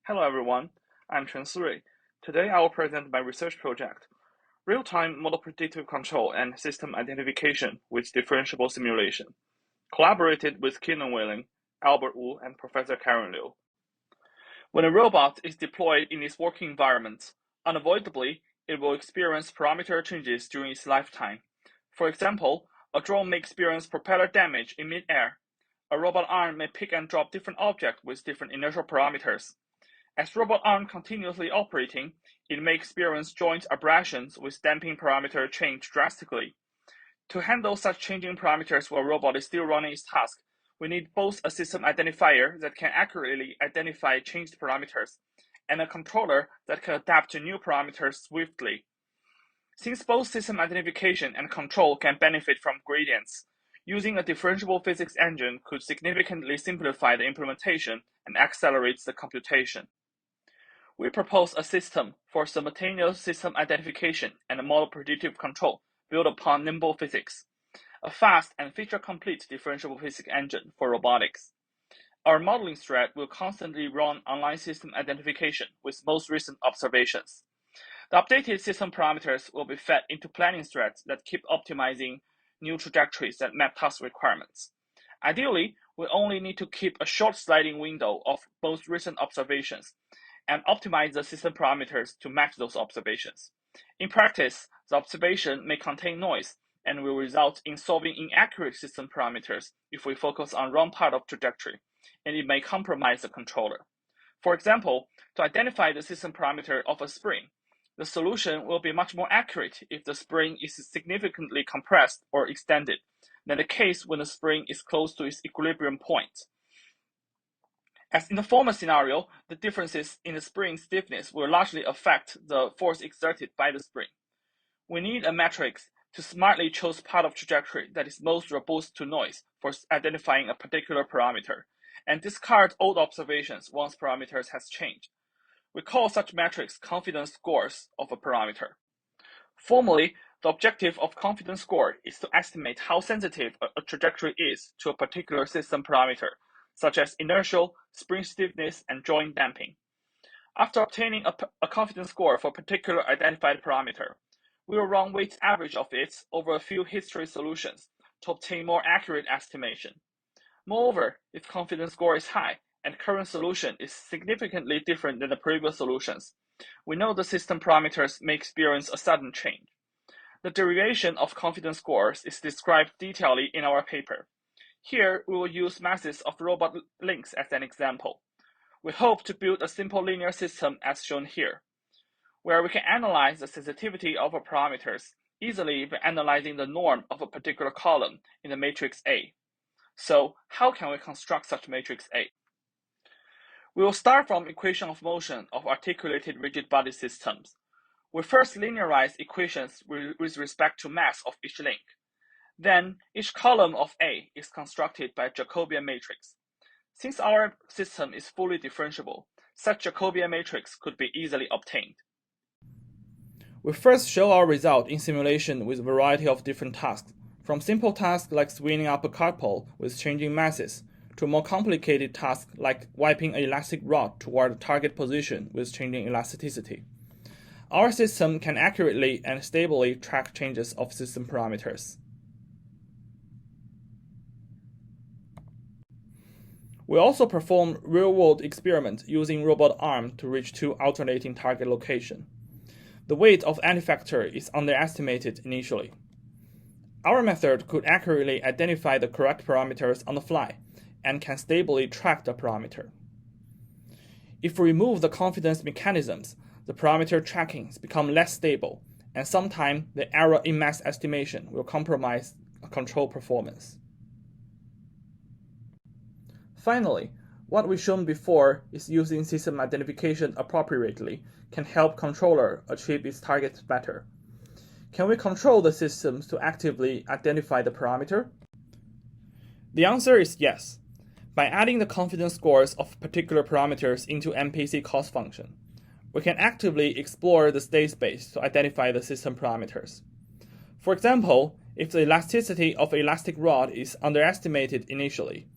Hello everyone, I'm Chen Suri. Today I will present my research project, Real-Time Model Predictive Control and System Identification with Differentiable Simulation, collaborated with Keenan Whaling, Albert Wu, and Professor Karen Liu. When a robot is deployed in its working environment, unavoidably, it will experience parameter changes during its lifetime. For example, a drone may experience propeller damage in mid-air. A robot arm may pick and drop different objects with different inertial parameters. As robot arm continuously operating, it may experience joint abrasions with damping parameter change drastically. To handle such changing parameters while robot is still running its task, we need both a system identifier that can accurately identify changed parameters and a controller that can adapt to new parameters swiftly. Since both system identification and control can benefit from gradients, using a differentiable physics engine could significantly simplify the implementation and accelerate the computation. We propose a system for simultaneous system identification and model predictive control built upon nimble physics, a fast and feature-complete differentiable physics engine for robotics. Our modeling thread will constantly run online system identification with most recent observations. The updated system parameters will be fed into planning threads that keep optimizing new trajectories that map task requirements. Ideally, we only need to keep a short sliding window of most recent observations and optimize the system parameters to match those observations. In practice, the observation may contain noise and will result in solving inaccurate system parameters if we focus on wrong part of trajectory, and it may compromise the controller. For example, to identify the system parameter of a spring, the solution will be much more accurate if the spring is significantly compressed or extended than the case when the spring is close to its equilibrium point. As in the former scenario, the differences in the spring stiffness will largely affect the force exerted by the spring. We need a matrix to smartly choose part of trajectory that is most robust to noise for identifying a particular parameter, and discard old observations once parameters has changed. We call such matrix confidence scores of a parameter. Formally, the objective of confidence score is to estimate how sensitive a trajectory is to a particular system parameter, such as inertial, spring stiffness, and joint damping. After obtaining a confidence score for a particular identified parameter, we will run weighted average of it over a few history solutions to obtain more accurate estimation. Moreover, if confidence score is high and current solution is significantly different than the previous solutions, we know the system parameters may experience a sudden change. The derivation of confidence scores is described detailedly in our paper. Here, we will use masses of robot links as an example. We hope to build a simple linear system as shown here, where we can analyze the sensitivity of our parameters easily by analyzing the norm of a particular column in the matrix A. So, how can we construct such matrix A? We will start from equation of motion of articulated rigid body systems. We first linearize equations with respect to mass of each link. Then, each column of A is constructed by a Jacobian matrix. Since our system is fully differentiable, such Jacobian matrix could be easily obtained. We first show our result in simulation with a variety of different tasks, from simple tasks like swinging up a cart pole with changing masses, to more complicated tasks like wiping an elastic rod toward a target position with changing elasticity. Our system can accurately and stably track changes of system parameters. We also perform real-world experiments using robot arm to reach two alternating target locations. The weight of any factor is underestimated initially. Our method could accurately identify the correct parameters on the fly and can stably track the parameter. If we remove the confidence mechanisms, the parameter trackings become less stable, and sometimes the error in mass estimation will compromise control performance. Finally, what we've shown before is using system identification appropriately can help controller achieve its targets better. Can we control the systems to actively identify the parameter? The answer is yes. By adding the confidence scores of particular parameters into MPC cost function, we can actively explore the state space to identify the system parameters. For example, if the elasticity of an elastic rod is underestimated initially,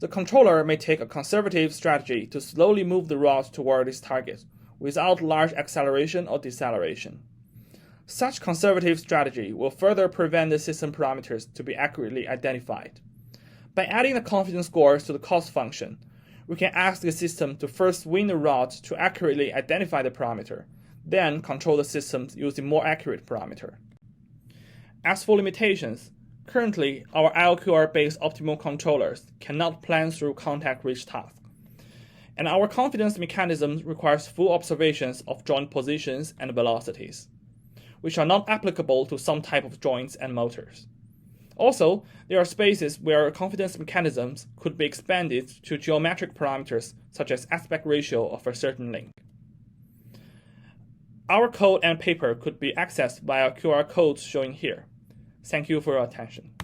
The controller may take a conservative strategy to slowly move the rod toward its target without large acceleration or deceleration. Such conservative strategy will further prevent the system parameters to be accurately identified. By adding the confidence scores to the cost function, we can ask the system to first wean the rod to accurately identify the parameter, then control the system using more accurate parameter. As for limitations, currently our ILQR-based optimal controllers cannot plan through contact-rich tasks, and our confidence mechanism requires full observations of joint positions and velocities, which are not applicable to some type of joints and motors. Also, there are spaces where confidence mechanisms could be expanded to geometric parameters such as aspect ratio of a certain link. Our code and paper could be accessed via QR codes shown here. Thank you for your attention.